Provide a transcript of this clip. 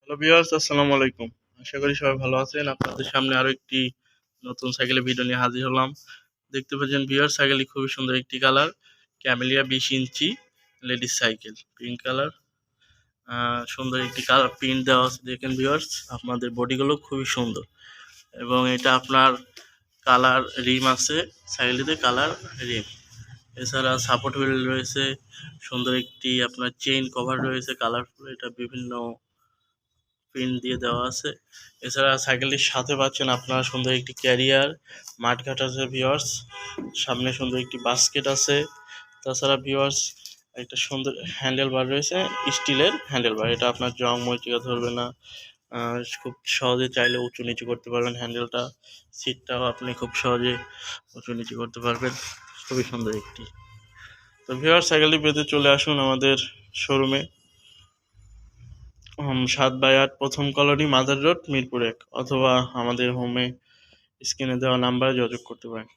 Hello viewers, আসসালামু আলাইকুম। আশা করি সবাই ভালো আছেন। আপনাদের সামনে আরো একটি নতুন সাইকেলের ভিডিও নিয়ে হাজির হলাম। দেখতে পাচ্ছেন ভিউয়ার্স, সাইকেলটি খুবই সুন্দর একটি কালার, ক্যামেলিয়া 20 ইঞ্চি লেডিস সাইকেল, পিঙ্ক কালার। সুন্দর একটি কালার প্রিন্ট দেওয়া আছে, দেখেন ভিউয়ার্স, আপনাদের বডিগুলো খুবই সুন্দর এবং এটা আপনার কালার রিম আছে, সাইকেলটিতে কালার রিম। এছাড়া সাপোর্ট হুইল রয়েছে, সুন্দর একটি আপনার চেইন কভার রয়েছে কালারফুল, এটা বিভিন্ন পিন দিয়ে দেওয়া আছে। এছাড়া সাইকেলটির সাথে পাচ্ছেন আপনারা সুন্দর একটি ক্যারিয়ার, মাঠঘাট আছে ভিউয়ার্স, সামনে সুন্দর একটি বাস্কেট আছে। তাছাড়া ভিউয়ার্স একটা সুন্দর হ্যান্ডেল বার রয়েছে, স্টিলের হ্যান্ডেল বার, এটা আপনার জং মরিচিকা ধরবে না। খুব সহজে চাইলে উঁচু নিচু করতে পারবেন হ্যান্ডেলটা, সিটটাও আপনি খুব সহজে উঁচু নিচু করতে পারবেন। খুবই সুন্দর একটি। তো ভিউয়ার্স, সাইকেলটি পেতে চলে আসুন আমাদের শোরুমে, 7/8 প্রথম কলোনি, মাদার রোড, মিরপুর 1, অথবা আমাদের হোমে স্ক্রিনে দেওয়া নাম্বারে যোগাযোগ করতে পারেন।